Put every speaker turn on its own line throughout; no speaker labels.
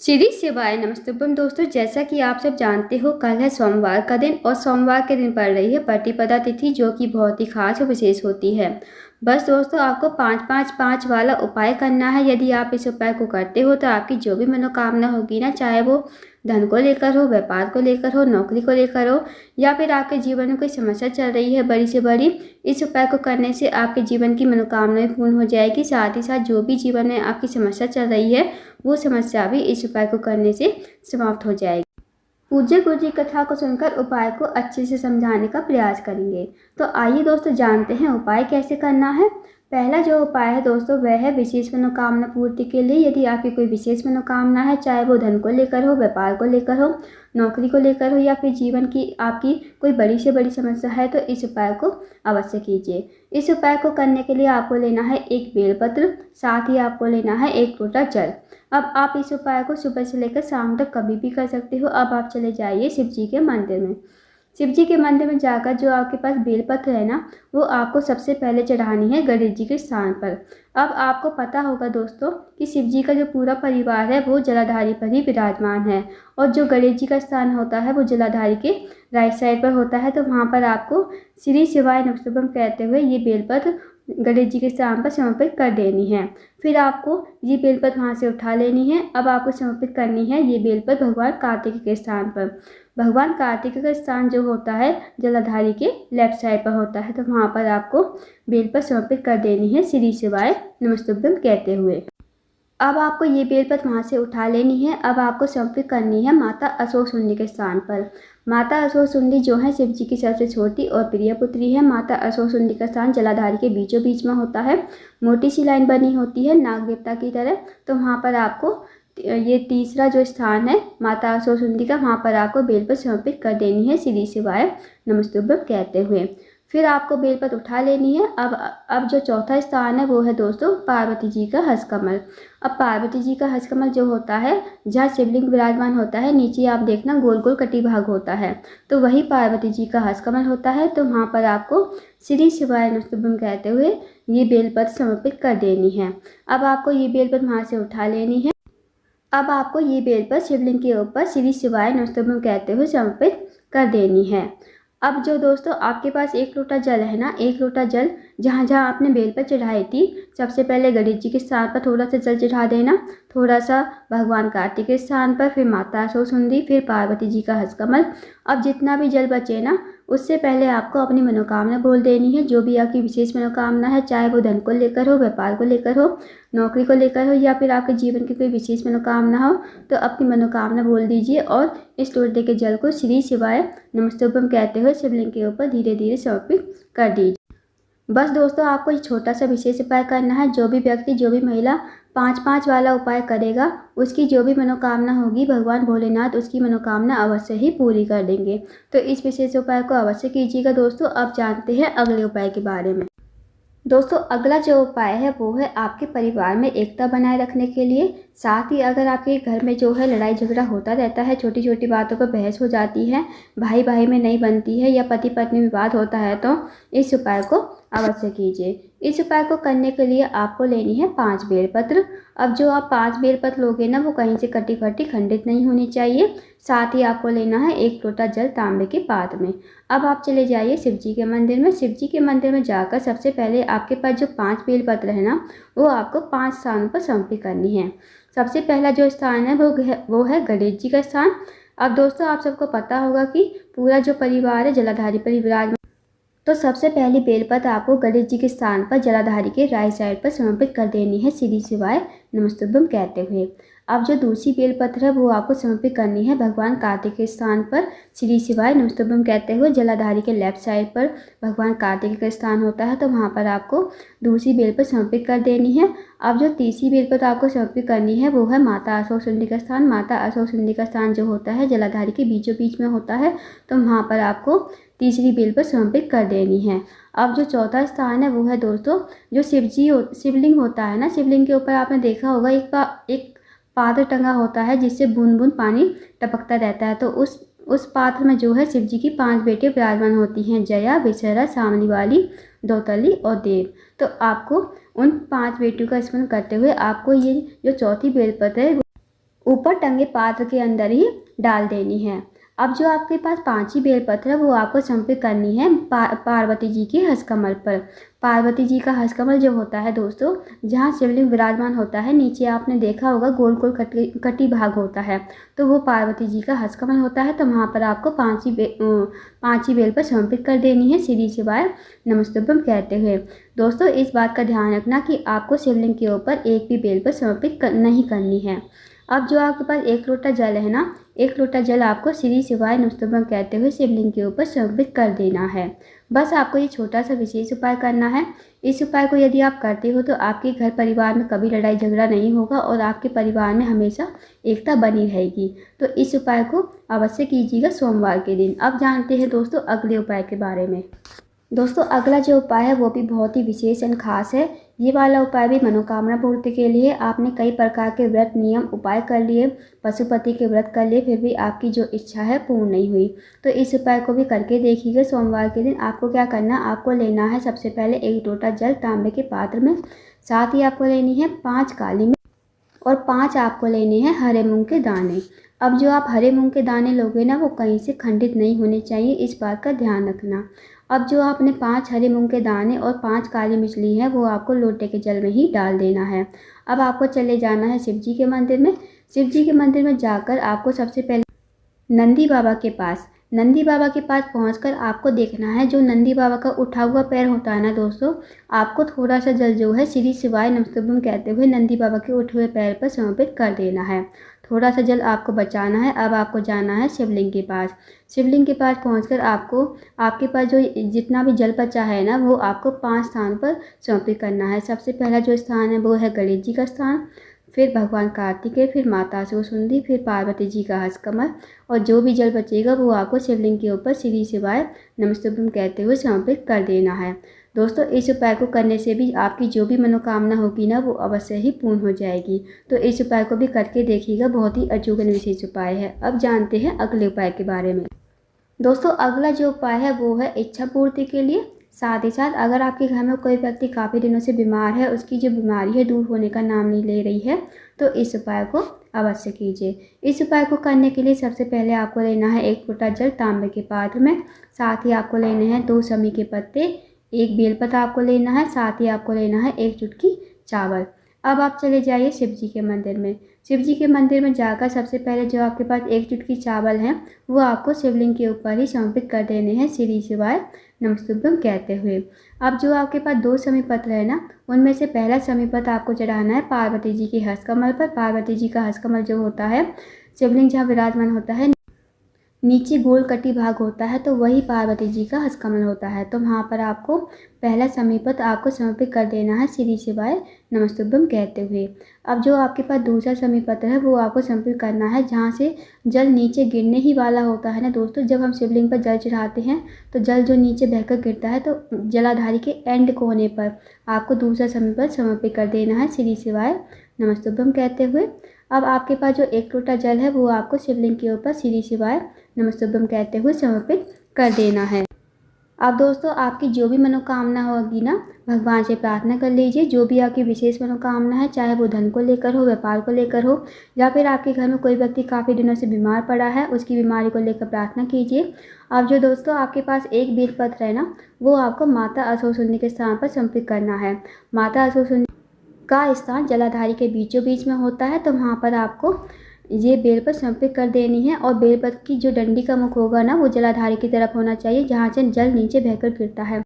श्री शिवाय नमस्तुभ्यम। दोस्तों, जैसा कि आप सब जानते हो, कल है सोमवार का दिन और सोमवार के दिन पड़ रही है प्रतिपदा तिथि, जो कि बहुत ही खास और विशेष होती है। बस दोस्तों, आपको 5-5-5 वाला उपाय करना है। यदि आप इस उपाय को करते हो तो आपकी जो भी मनोकामना होगी ना, चाहे वो धन को लेकर हो, व्यापार को लेकर हो, नौकरी को लेकर हो, या फिर आपके जीवन में कोई समस्या चल रही है बड़ी से बड़ी, इस उपाय को करने से आपके जीवन की मनोकामनाएं पूर्ण हो जाएगी। साथ ही साथ जो भी जीवन में आपकी समस्या चल रही है, वो समस्या भी इस उपाय को करने से समाप्त हो जाएगी। पूज्य गुरु जी कथा को सुनकर उपाय को अच्छे से समझाने का प्रयास करेंगे। तो आइए दोस्तों, जानते हैं उपाय कैसे करना है। पहला जो उपाय है दोस्तों, वह है विशेष मनोकामना पूर्ति के लिए। यदि आपकी कोई विशेष मनोकामना है, चाहे वो धन को लेकर हो, व्यापार को लेकर हो, नौकरी को लेकर हो, या फिर जीवन की आपकी कोई बड़ी से बड़ी समस्या है, तो इस उपाय को अवश्य कीजिए। इस उपाय को करने के लिए आपको लेना है एक बेलपत्र, साथ ही आपको लेना है एक लोटा जल। अब आप इस उपाय को सुबह से लेकर शाम तक कभी भी कर सकते हो। अब आप चले जाइए शिव जी के मंदिर में। शिव जी के मंदिर में जाकर जो आपके पास बेलपत्र है ना, वो आपको सबसे पहले चढ़ानी है गणेश जी के स्थान पर। अब आपको पता होगा दोस्तों कि शिव जी का जो पूरा परिवार है वो जलाधारी पर ही विराजमान है, और जो गणेश जी का स्थान होता है वो जलाधारी के राइट साइड पर होता है। तो वहाँ पर आपको श्री शिवाय नमस्तुभ्यम कहते हुए ये बेलपत्र गणेश जी के स्थान पर समर्पित कर देनी है। फिर आपको ये बेलपत्र वहाँ से उठा लेनी है। अब आपको समर्पित करनी है ये बेलपत्र भगवान कार्तिक के स्थान पर। भगवान कार्तिक का स्थान जो होता है जलाधारी के लेफ्ट साइड पर होता है, तो वहाँ पर आपको बेलपत्र समर्पित कर देनी है श्री शिवाय नमस्तुभ्यम कहते हुए। अब आपको ये बेलपत्र वहाँ से उठा लेनी है। अब आपको समर्पित करनी है माता अशोक सुंदी के स्थान पर। माता अशोक सुंदी जो है शिव जी की सबसे छोटी और प्रिय पुत्री है। माता अशोक सुंदी का स्थान जलाधारी के बीचों बीच में होता है। मोटी सी लाइन बनी होती है नाग देवता की तरह। तो वहाँ पर आपको ये तीसरा जो स्थान है माता अशोक सुंदी का, वहाँ पर आपको बेलपत्र समर्पित कर देनी है श्री शिवाय नमस्तुभ्यम कहते हुए। फिर आपको बेलपत्र उठा लेनी है। अब जो चौथा स्थान है वो है दोस्तों पार्वती जी का हस्तकमल। अब पार्वती जी का हस्तकमल जो होता है, जहाँ शिवलिंग विराजमान होता है, नीचे आप देखना गोल गोल कटी भाग होता है, तो वही पार्वती जी का हस्तकमल होता है। तो वहाँ पर आपको श्री शिवाय नमस्तुभ्यम कहते हुए ये बेलपत्र समर्पित कर देनी है। अब आपको ये बेलपत्र वहाँ से उठा लेनी है। अब आपको ये बेलपत्र शिवलिंग के ऊपर श्री शिवाय नमस्तुभ्यम कहते हुए समर्पित कर देनी है। अब जो दोस्तों आपके पास एक लोटा जल है ना, एक लोटा जल जहाँ जहाँ आपने बेलपत्र चढ़ाई थी, सबसे पहले गणेश जी के स्थान पर थोड़ा सा जल चढ़ा देना, थोड़ा सा भगवान कार्तिक के स्थान पर, फिर माता अशोक सुंदी, फिर पार्वती जी का हस्तकमल। अब जितना भी जल बचे ना, उससे पहले आपको अपनी मनोकामना बोल देनी है। जो भी आपकी विशेष मनोकामना है, चाहे वो धन को लेकर हो, व्यापार को लेकर हो, नौकरी को लेकर हो, या फिर आपके जीवन की कोई विशेष मनोकामना हो, तो अपनी मनोकामना बोल दीजिए और इस लोटे के जल को श्री शिवाय नमस्तुभ्यम कहते हुए शिवलिंग के ऊपर धीरे धीरे समर्पित कर दीजिए। बस दोस्तों, आपको ये छोटा सा विशेष उपाय करना है। जो भी व्यक्ति, जो भी महिला 5-5 वाला उपाय करेगा, उसकी जो भी मनोकामना होगी, भगवान भोलेनाथ उसकी मनोकामना अवश्य ही पूरी कर देंगे। तो इस विशेष उपाय को अवश्य कीजिएगा दोस्तों। अब जानते हैं अगले उपाय के बारे में। दोस्तों, अगला जो उपाय है वो है आपके परिवार में एकता बनाए रखने के लिए। साथ ही अगर आपके घर में जो है लड़ाई झगड़ा होता रहता है, छोटी छोटी बातों पर बहस हो जाती है, भाई भाई में नहीं बनती है, या पति पत्नी में विवाद होता है, तो इस उपाय को अवश्य कीजिए। इस उपाय को करने के लिए आपको लेनी है 5 बेलपत्र। अब जो आप 5 बेलपत्र लोगे ना, वो कहीं से कटी फटी खंडित नहीं होनी चाहिए। साथ ही आपको लेना है एक लोटा जल तांबे के पात्र में। अब आप चले जाइए शिव जी के मंदिर में। शिव जी के मंदिर में जाकर सबसे पहले आपके पास जो 5 बेलपत्र है ना, वो आपको 5 स्थानों पर समर्पित करनी है। सबसे पहला जो स्थान है वो है गणेश जी का स्थान। अब दोस्तों, आप सबको पता होगा कि पूरा जो परिवार है जलाधारी पर विराजमान, तो सबसे पहली बेलपत्र आपको गणेश जी के स्थान पर जलाधारी के राइट साइड पर समर्पित कर देनी है श्री शिवाय नमस्तुभ्यम कहते हुए। अब जो दूसरी बेलपत्र है वो आपको समर्पित करनी है भगवान कार्तिक के स्थान पर श्री शिवाय नमस्तुभ्यम कहते हुए। जलाधारी के लेफ्ट साइड पर भगवान कार्तिक का स्थान होता है, तो वहाँ पर आपको दूसरी बेलपत्र समर्पित कर देनी है। अब जो तीसरी बेलपत्र आपको समर्पित करनी है वो है माता अशोक सुंदी का स्थान। माता अशोक सुंदी का स्थान जो होता है जलाधारी के बीचों बीच में होता है, तो वहाँ पर आपको तीसरी बेलपत्र समर्पित कर देनी है। अब जो चौथा स्थान है वो है दोस्तों जो शिवलिंग होता है ना, शिवलिंग के ऊपर आपने देखा होगा एक पात्र टंगा होता है जिससे बूंद बूंद पानी टपकता रहता है। तो उस पात्र में जो है शिव जी की 5 बेटियां विराजमान होती हैं, जया, विशरा, सामनी वाली, दौतली और देव। तो आपको उन 5 बेटियों का स्मरण करते हुए आपको ये जो चौथी बेलपत्र है ऊपर टंगे पात्र के अंदर ही डाल देनी है। अब जो आपके पास 5 ही बेलपत्र है वो आपको समर्पित करनी है पार्वती जी के हस्तकमल पर। पार्वती जी का हस्तकमल जो होता है दोस्तों, जहाँ शिवलिंग विराजमान होता है, नीचे आपने देखा होगा गोल गोल कटी भाग होता है, तो वो पार्वती जी का हस्तकमल होता है। तो वहाँ पर आपको 5 ही बेल पर समर्पित कर देनी है श्री शिवाय नमस्तुभ्यम कहते हुए। दोस्तों इस बात का ध्यान रखना कि आपको शिवलिंग के ऊपर एक भी बेल पर समर्पित नहीं करनी है। अब जो आपके पास 1 लोटा जल है ना, 1 लोटा जल आपको श्री शिवाय नमस्तुभ्यम कहते हुए शिवलिंग के ऊपर समर्पित कर देना है। बस आपको ये छोटा सा विशेष उपाय करना है। इस उपाय को यदि आप करते हो तो आपके घर परिवार में कभी लड़ाई झगड़ा नहीं होगा और आपके परिवार में हमेशा एकता बनी रहेगी। तो इस उपाय को अवश्य कीजिएगा सोमवार के दिन। अब जानते हैं दोस्तों अगले उपाय के बारे में। दोस्तों अगला जो उपाय है वो भी बहुत ही विशेष एंड खास है। ये वाला उपाय भी मनोकामना पूर्ति के लिए। आपने कई प्रकार के व्रत नियम उपाय कर लिए, पशुपति के व्रत कर लिए, फिर भी आपकी जो इच्छा है पूर्ण नहीं हुई, तो इस उपाय को भी करके देखिएगा सोमवार के दिन। आपको क्या करना, आपको लेना है सबसे पहले 1 लोटा जल तांबे के पात्र में, साथ ही आपको लेनी है 5 काली मिर्च और 5 आपको लेने हैं हरे मूंग के दाने। अब जो आप हरे मूंग के दाने लोगे ना वो कहीं से खंडित नहीं होने चाहिए, इस बात का ध्यान रखना। अब जो आपने 5 हरे मूंग के दाने और 5 काली मिर्च ली है वो आपको लोटे के जल में ही डाल देना है। अब आपको चले जाना है शिव जी के मंदिर में। शिव जी के मंदिर में जाकर आपको सबसे पहले नंदी बाबा के पास पहुंचकर आपको देखना है जो नंदी बाबा का उठा हुआ पैर होता है ना दोस्तों, आपको थोड़ा सा जल जो है श्री शिवाय नमस्तुभ्यम कहते हुए नंदी बाबा के उठे हुए पैर पर समर्पित कर देना है। थोड़ा सा जल आपको बचाना है। अब आपको जाना है शिवलिंग के पास। शिवलिंग के पास पहुंचकर आपको आपके पास जो जितना भी जल बचा है ना वो आपको 5 स्थान पर समर्पित करना है। सबसे पहला जो स्थान है वो है गणेश जी का स्थान, फिर भगवान कार्तिकेय, फिर माता सुरसुंदी, फिर पार्वती जी का हस्तकमल, और जो भी जल बचेगा वो आपको शिवलिंग के ऊपर श्री शिवाय नमस्तुभ्यम कहते हुए समर्पित कर देना है। दोस्तों इस उपाय को करने से भी आपकी जो भी मनोकामना होगी ना वो अवश्य ही पूर्ण हो जाएगी। तो इस उपाय को भी करके देखिएगा, बहुत ही अचूक और विशेष उपाय है। अब जानते हैं अगले उपाय के बारे में। दोस्तों अगला जो उपाय है वो है इच्छा पूर्ति के लिए। साथ ही साथ अगर आपके घर में कोई व्यक्ति काफ़ी दिनों से बीमार है, उसकी जो बीमारी है दूर होने का नाम नहीं ले रही है, तो इस उपाय को अवश्य कीजिए। इस उपाय को करने के लिए सबसे पहले आपको लेना है 1 लोटा जल तांबे के पात्र में, साथ ही आपको लेने हैं 2 समी के पत्ते, 1 बेलपत्र आपको लेना है, साथ ही आपको लेना है 1 चुटकी चावल। अब आप चले जाइए शिव जी के मंदिर में। शिव जी के मंदिर में जाकर सबसे पहले जो आपके पास 1 चुटकी चावल है वो आपको शिवलिंग के ऊपर ही समर्पित कर देने हैं श्री शिवाय नमस्तुभ्यम कहते हुए। अब जो आपके पास 2 समी पत्र है ना, उनमें से पहला समी पत्र आपको चढ़ाना है पार्वती जी के हस्तकमल पर। पार्वती जी का हस्तकमल जो होता है, शिवलिंग जहाँ विराजमान होता है नीचे गोल कटी भाग होता है, तो वही पार्वती जी का हस्तकमल होता है। तो वहाँ पर आपको पहला समीपत आपको समर्पित कर देना है श्री शिवाय नमस्तुभ्यम कहते हुए। अब जो आपके पास दूसरा समीपत्र है वो आपको समर्पित करना है जहाँ से जल नीचे गिरने ही वाला होता है ना दोस्तों। जब हम शिवलिंग पर जल चढ़ाते हैं तो जल जो नीचे बहकर गिरता है, तो जलाधारी के एंड कोने पर आपको दूसरा समीपत समर्पित कर देना है श्री शिवाय नमस्तुभ्यम कहते हुए। अब आपके पास जो 1 लोटा जल है वो आपको शिवलिंग के ऊपर श्री शिवाय नमस्तुभ्यम कहते हुए समर्पित कर देना है। अब दोस्तों आपकी जो भी मनोकामना होगी ना, भगवान से प्रार्थना कर लीजिए। जो भी आपकी विशेष मनोकामना है, चाहे वो धन को लेकर हो, व्यापार को लेकर हो, या फिर आपके घर में कोई व्यक्ति काफ़ी दिनों से बीमार पड़ा है, उसकी बीमारी को लेकर प्रार्थना कीजिए। अब जो दोस्तों आपके पास 1 बेलपत्र है ना, वो आपको माता असुरसुंदी के स्थान पर समर्पित करना है। माता असुरसुंदी का स्थान जलाधारी के बीचों बीच में होता है, तो वहाँ पर आपको ये बेलपत्र समर्पित कर देनी है। और बेलपत्र की जो डंडी का मुख होगा ना वो जलाधारी की तरफ होना चाहिए, जहाँ से जल नीचे बहकर गिरता है।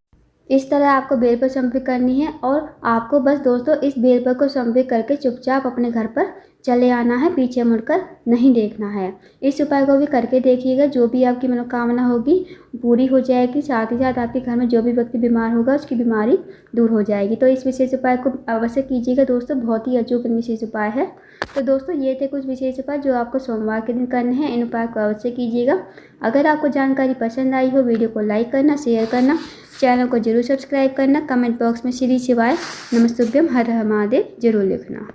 इस तरह आपको बेलपत्र समर्पित करनी है, और आपको बस दोस्तों इस बेलपत्र को समर्पित करके चुपचाप अपने घर पर चले आना है, पीछे मुड़कर नहीं देखना है। इस उपाय को भी करके देखिएगा, जो भी आपकी मनोकामना होगी पूरी हो जाएगी। साथ ही साथ आपके घर में जो भी व्यक्ति बीमार होगा उसकी बीमारी दूर हो जाएगी। तो इस विशेष उपाय को अवश्य कीजिएगा दोस्तों, बहुत ही अचूक विशेष उपाय है। तो दोस्तों ये थे कुछ विशेष उपाय जो आपको सोमवार के दिन करने हैं। इन उपाय को अवश्य कीजिएगा। अगर आपको जानकारी पसंद आई हो, वीडियो को लाइक करना, शेयर करना, चैनल को जरूर सब्सक्राइब करना, कमेंट बॉक्स में श्री शिवाय नमस्तुभ्यम हर हर महादेव जरूर लिखना।